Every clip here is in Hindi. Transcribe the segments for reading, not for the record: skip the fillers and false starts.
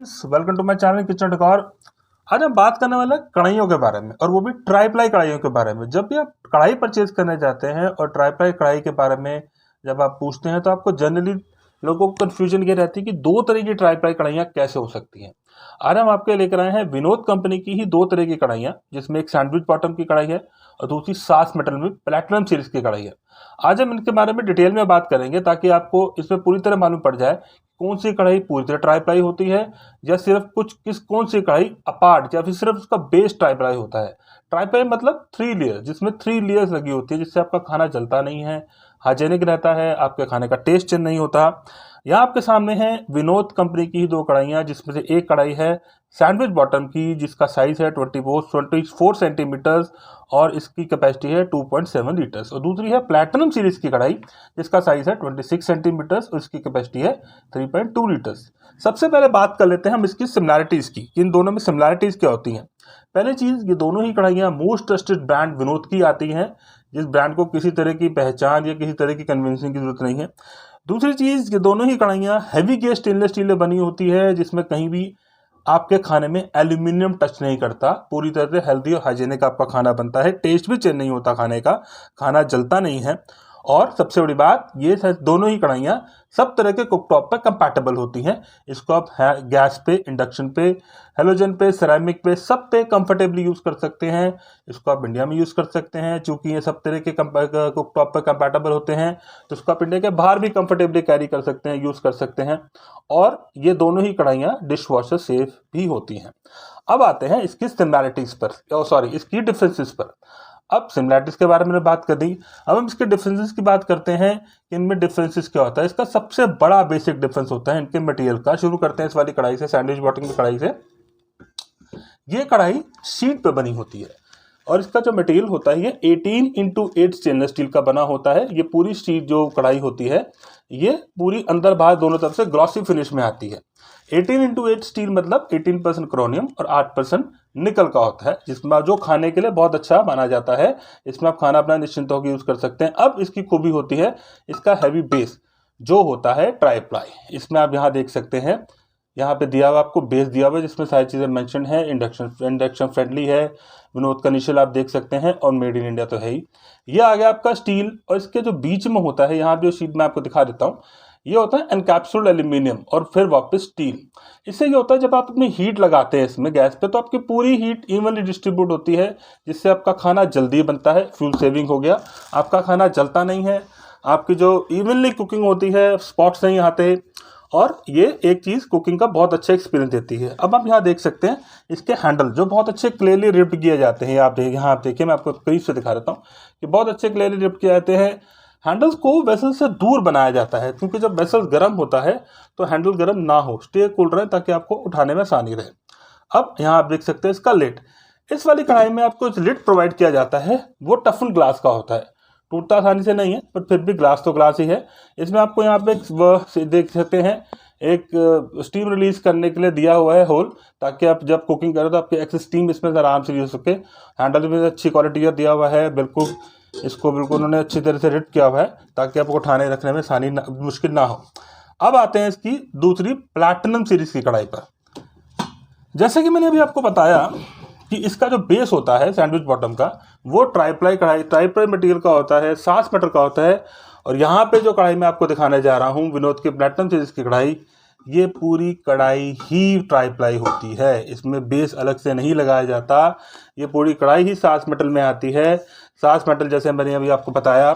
Welcome to my channel kitchen decor. आज हम बात करने वाले हैं कढ़ाइयों के बारे में, और वो भी ट्राई प्लाई कढ़ाइयों के बारे में। जब भी आप कढ़ाई परचेज करने जाते हैं और ट्राई प्लाई कढ़ाई के बारे में जब आप पूछते हैं तो आपको जनरली लोगों को कन्फ्यूजन ये रहती है कि दो तरह की ट्राई प्लाई कढ़ाइयाँ कैसे हो सकती हैं। आज हम आपके लेकर आए हैं विनोद कंपनी की ही दो तरह की कढ़ाइयाँ, जिसमें एक सैंडविच बॉटम की कढ़ाई है और दूसरी सास मेटल में प्लेटिनम सीरीज की कढ़ाई है। आज हम इनके बारे में डिटेल में बात करेंगे ताकि आपको इसमें पूरी तरह मालूम पड़ जाए कौन सी कढ़ाई पूरी तरह ट्राई प्लाई होती है या सिर्फ कौन सी कढ़ाई अपार्ट या फिर सिर्फ उसका बेस ट्राई प्लाई होता है। ट्राई प्लाई मतलब 3 लेयर, जिसमें 3 लेयर्स लगी होती है, जिससे आपका खाना जलता नहीं है, हाइजेनिक रहता है, आपके खाने का टेस्ट चेंज नहीं होता। यहाँ आपके सामने है विनोद कंपनी की ही दो कढ़ाइयाँ, जिसमें से एक कढ़ाई है सैंडविच बॉटम की, जिसका साइज है 24 सेंटीमीटर्स और इसकी कैपेसिटी है 2.7 लीटर्स, और दूसरी है प्लैटिनम सीरीज की कढ़ाई, जिसका साइज है 26 सेंटीमीटर्स और इसकी कैपेसिटी है 3.2 लीटर्स। सबसे पहले बात कर लेते हैं हम इसकी सिमिलैरिटीज़ की, इन दोनों में सिमिलैरिटीज़ क्या होती हैं। पहली चीज़, ये दोनों ही कढ़ाइयाँ मोस्ट ट्रस्टेड ब्रांड विनोद की आती हैं, जिस ब्रांड को किसी तरह की पहचान या किसी तरह की कन्विंसिंग की जरूरत नहीं है। दूसरी चीज़, ये दोनों ही कढ़ाइयाँ हैवी गेज स्टेनलेस स्टील में बनी होती है, जिसमें कहीं भी आपके खाने में एल्यूमिनियम टच नहीं करता। पूरी तरह से हेल्दी और हाइजेनिक आपका खाना बनता है, टेस्ट भी चेंज नहीं होता खाने का, खाना जलता नहीं है। और सबसे बड़ी बात, ये दोनों ही कढ़ाइयाँ सब तरह के कुकटॉप पे कंपैटिबल होती हैं। इसको आप गैस पे, इंडक्शन पे, हेलोजन पे, सेरामिक पे, सब पे कंफर्टेबली यूज़ कर सकते हैं। इसको आप इंडिया में यूज़ कर सकते हैं, चूँकि ये सब तरह के कुकटॉप पे कंपैटिबल होते हैं, तो इसको आप इंडिया के बाहर भी कंफर्टेबली कैरी कर सकते हैं, यूज़ कर सकते हैं। और ये दोनों ही कढ़ाइयाँ डिश वॉशर सेफ भी होती हैं। अब आते हैं इसकी सिमिलैरिटीज़ पर, इसकी डिफरेंसेस पर। अब सिमिलैरिटीज के बारे में बात कर दी, अब हम इसके डिफरेंसेस की बात करते हैं कि इनमें डिफरेंसेस क्या होता है। इसका सबसे बड़ा बेसिक डिफरेंस होता है इनके मटेरियल का। शुरू करते हैं इस वाली कढ़ाई से, सैंडविच बॉटम की कढ़ाई से। ये कढ़ाई शीट पे बनी होती है और इसका जो मटेरियल होता है ये 18x8 स्टेनलेस स्टील का बना होता है। ये पूरी शीट जो कढ़ाई होती है ये पूरी अंदर बाहर दोनों तरफ से ग्लॉसी फिनिश में आती है। 18x8 स्टील मतलब 18% क्रोमियम और 8% निकल का होता है, जिसमें जो खाने के लिए बहुत अच्छा माना जाता है। इसमें आप खाना अपना निश्चिंत होकर यूज़ कर सकते हैं। अब इसकी खूबी होती है इसका हैवी बेस जो होता है ट्राई प्लाई। इसमें आप यहाँ देख सकते हैं, यहाँ पे दिया हुआ आपको बेस दिया हुआ है, जिसमें सारी चीज़ें मेंशन है। इंडक्शन फ्रेंडली है, विनोद का इनिशियल आप देख सकते हैं, और मेड इन इंडिया तो है ही। ये आ गया आपका स्टील, और इसके जो बीच में होता है, यहाँ जो शीट में आपको दिखा देता हूँ, ये होता है एनकैप्सूल्ड एल्यूमिनियम और फिर वापस स्टील। इससे ये होता है जब आप अपनी हीट लगाते हैं इसमें गैस पे, तो आपकी पूरी हीट इवनली डिस्ट्रीब्यूट होती है, जिससे आपका खाना जल्दी बनता है, फ्यूल सेविंग हो गया, आपका खाना जलता नहीं है, आपकी जो इवनली कुकिंग होती है, स्पॉट्स नहीं आते, और ये एक चीज़ कुकिंग का बहुत अच्छा एक्सपीरियंस देती है। अब आप यहाँ देख सकते हैं इसके हैंडल जो बहुत अच्छे क्लियरली रिप्ड किए जाते हैं। यहाँ आप देखिए, मैं आपको करीब से दिखा देता हूँ कि बहुत अच्छे क्लियरली रिप्ड किए जाते हैं। हैंडल्स को वेसल से दूर बनाया जाता है, क्योंकि जब वेसल गर्म होता है तो हैंडल गर्म ना हो, स्टे कूल रहे, ताकि आपको उठाने में आसानी रहे। अब यहाँ आप देख सकते हैं इसका लिड। इस वाली कढ़ाई में आपको जो लिड प्रोवाइड किया जाता है वो टफन ग्लास का होता है, टूटता आसानी से नहीं है, पर फिर भी ग्लास तो ग्लास ही है। इसमें आपको यहाँ पे देख सकते हैं एक स्टीम रिलीज करने के लिए दिया हुआ है होल, ताकि आप जब कुकिंग करें तो आपकी एक्सेस स्टीम इसमें से आराम से यूज हो सके। हैंडल में अच्छी क्वालिटी का दिया हुआ है, बिल्कुल इसको बिल्कुल उन्होंने अच्छी तरह से रिट किया हुआ है, ताकि आपको उठाने रखने में आसानी मुश्किल ना हो। अब आते हैं इसकी दूसरी प्लैटिनम सीरीज की कढ़ाई पर। जैसे कि मैंने अभी आपको बताया कि इसका जो बेस होता है सैंडविच बॉटम का, वो ट्राई प्लाई मटेरियल का होता है, सास मेटल का होता है। और यहाँ पे जो कढ़ाई मैं आपको दिखाने जा रहा हूँ, विनोद की प्लैटिनम सीरीज की कढ़ाई, ये पूरी कढ़ाई ही ट्राई प्लाई होती है, इसमें बेस अलग से नहीं लगाया जाता। ये पूरी कढ़ाई ही सास मेटल में आती है। सास मेटल जैसे मैंने अभी आपको बताया,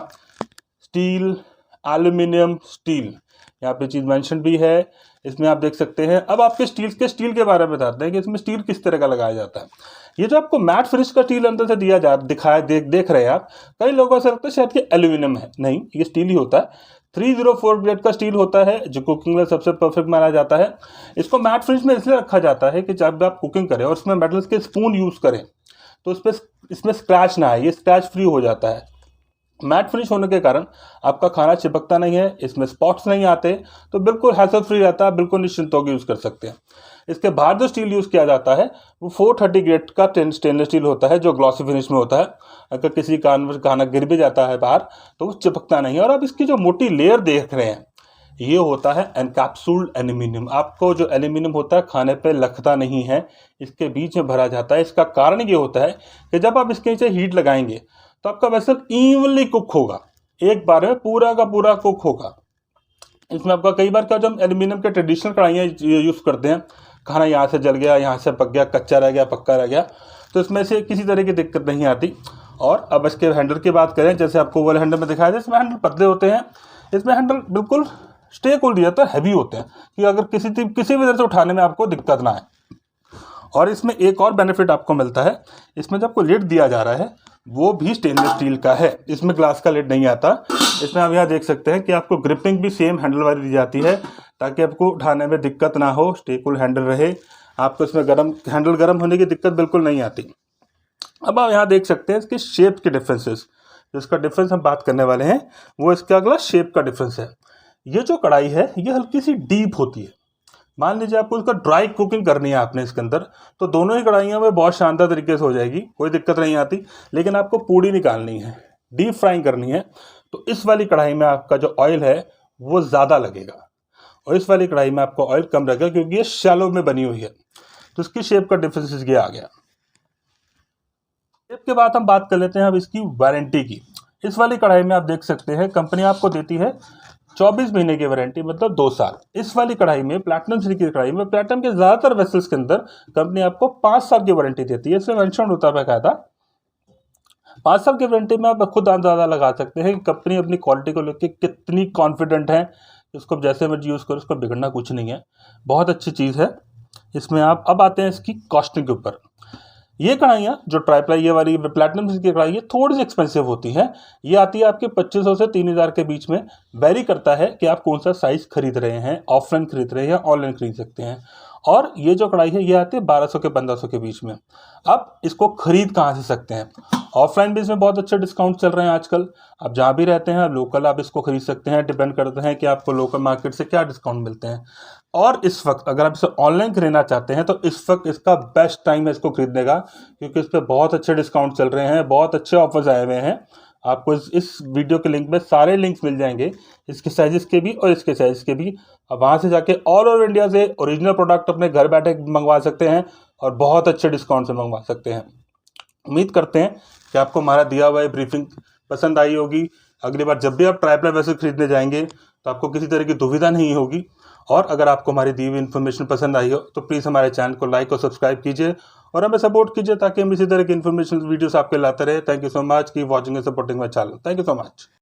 स्टील, एल्यूमिनियम, स्टील, यहाँ पे चीज़ मेंशन भी है, इसमें आप देख सकते हैं। अब आपके स्टील के बारे में बताते हैं कि इसमें स्टील किस तरह का लगाया जाता है। ये जो आपको मैट फिनिश का स्टील अंदर से देख रहे हैं आप, कई लोगों से लगता है शायद कि एल्यूमिनियम है, नहीं, ये स्टील ही होता है। 304 ग्रेड का स्टील होता है, जो कुकिंग में सबसे परफेक्ट माना जाता है। इसको मैट फिनिश में इसलिए रखा जाता है कि जब आप कुकिंग करें और उसमें मेटल्स के स्पून यूज़ करें तो इसमें स्क्रैच ना आए, ये स्क्रैच फ्री हो जाता है। मैट फिनिश होने के कारण आपका खाना चिपकता नहीं है, इसमें स्पॉट्स नहीं आते, तो बिल्कुल हैसल फ्री रहता है, बिल्कुल निश्चिंत होकर यूज़ कर सकते हैं। इसके बाहर जो स्टील यूज़ किया जाता है वो 430 ग्रेड का स्टेनलेस स्टील होता है, जो ग्लॉसी फिनिश में होता है। अगर किसी कारण खाना गिर भी जाता है बाहर तो वो चिपकता नहीं है। और अब इसकी जो मोटी लेयर देख रहे हैं, ये होता है एनकैप्सूल्ड एल्यूमिनियम। आपको जो एल्यूमिनियम होता है खाने पे लगता नहीं है, इसके बीच में भरा जाता है। इसका कारण ये होता है कि जब आप इसके नीचे हीट लगाएंगे तो आपका वेसल इवनली कुक होगा, एक बार में पूरा का पूरा कुक होगा। इसमें आपका कई बार क्या, जब एल्यूमिनियम के ट्रेडिशनल कढ़ाइयाँ यूज़ करते हैं, खाना यहाँ से जल गया, यहाँ से पक गया, कच्चा रह गया, पक्का रह गया, तो इसमें से किसी तरह की दिक्कत नहीं आती। और अब इसके हैंडल की बात करें, जैसे आपको वाले हैंडल में दिखाया था, इसमें हैंडल पतले होते हैं, इसमें हैंडल बिल्कुल स्टे को दिया जाता है, हैवी होते हैं कि अगर किसी भी तरह से उठाने में आपको दिक्कत ना आए। और इसमें एक और बेनिफिट आपको मिलता है, इसमें जो आपको लिड दिया जा रहा है वो भी स्टेनलेस स्टील का है, इसमें ग्लास का लिड नहीं आता। इसमें आप यहाँ देख सकते हैं कि आपको ग्रिपिंग भी सेम हैंडल वाली दी जाती है ताकि आपको उठाने में दिक्कत ना हो, स्टेबल हैंडल रहे, आपको इसमें हैंडल गर्म होने की दिक्कत बिल्कुल नहीं आती। अब आप यहाँ देख सकते हैं इसके शेप के डिफरेंसेस, जिसका डिफरेंस हम बात करने वाले हैं वो इसका अगला शेप का डिफरेंस है। ये जो कढ़ाई है ये हल्की सी डीप होती है। मान लीजिए आपको इसका ड्राई कुकिंग करनी है आपने इसके अंदर, तो दोनों ही कढ़ाइयों में बहुत शानदार तरीके से हो जाएगी, कोई दिक्कत नहीं आती। लेकिन आपको पूड़ी निकालनी है, डीप फ्राइंग करनी है, तो इस वाली कढ़ाई में आपका जो ऑयल है वो ज़्यादा लगेगा और इस वाली कढ़ाई में आपको ऑयल कम लगेगा, क्योंकि ये शैलो में बनी हुई है। तो इसकी शेप का डिफरेंस ये आ गया। शेप के बाद हम बात कर लेते हैं अब इसकी वारंटी की। इस वाली कढ़ाई में आप देख सकते हैं कंपनी आपको देती है 24 महीने की वारंटी, मतलब 2 साल। इस वाली कढ़ाई में, प्लैटिनम सीरीज की कढ़ाई में, प्लैटिनम के ज़्यादातर वेसल्स के अंदर कंपनी आपको 5 साल की वारंटी देती है। इसमें मेंशन होता है बकायदा 5 साल की वारंटी में आप खुद अंदाजा लगा सकते हैं कि कंपनी अपनी क्वालिटी को लेकर कितनी कॉन्फिडेंट है। इसको जैसे मर्जी यूज़ करो, उसको बिगड़ना कुछ नहीं है, बहुत अच्छी चीज़ है। इसमें आप अब आते हैं इसकी कॉस्टिंग के ऊपर। ये कढ़ाइयाँ जो ट्राईप्लाई, ये वाली प्लैटिनम की कढ़ाई, थोड़ी सी एक्सपेंसिव होती हैं। ये आती है आपके 2500 से 3000 के बीच में। वेरी करता है कि आप कौन सा साइज़ खरीद रहे हैं, ऑफलाइन खरीद रहे हैं या ऑनलाइन खरीद सकते हैं। और ये जो कढ़ाई है ये आती है 1200 के 1500 के बीच में। अब इसको खरीद कहाँ से सकते हैं? ऑफलाइन भी इसमें बहुत अच्छे डिस्काउंट चल रहे हैं आजकल। आप जहाँ भी रहते हैं लोकल आप इसको खरीद सकते हैं, डिपेंड करते हैं कि आपको लोकल मार्केट से क्या डिस्काउंट मिलते हैं। और इस वक्त अगर आप इसे ऑनलाइन खरीदना चाहते हैं तो इस वक्त इसका बेस्ट टाइम है इसको खरीदने का, क्योंकि इस पर बहुत अच्छे डिस्काउंट चल रहे हैं, बहुत अच्छे ऑफर्स आए हुए हैं। आपको इस वीडियो के लिंक में सारे लिंक्स मिल जाएंगे, इसके साइजेस के भी और इसके साइज के भी। अब वहाँ से जाके ऑल ओवर इंडिया से ओरिजिनल प्रोडक्ट अपने घर बैठे मंगवा सकते हैं और बहुत अच्छे डिस्काउंट से मंगवा सकते हैं। उम्मीद करते हैं कि आपको हमारा दिया हुआ ब्रीफिंग पसंद आई होगी। अगली बार जब भी आप ट्राईप्लाई वेसल खरीदने जाएंगे तो आपको किसी तरह की दुविधा नहीं होगी। और अगर आपको हमारी दी हुई इन्फॉर्मेशन पसंद आई हो तो प्लीज़ हमारे चैनल को लाइक और सब्सक्राइब कीजिए और हमें सपोर्ट कीजिए, ताकि हम इसी तरह की इन्फॉर्मेशन वीडियोस आपके लाते रहे। थैंक यू सो मच की watching and supporting my channel. Thank you so much.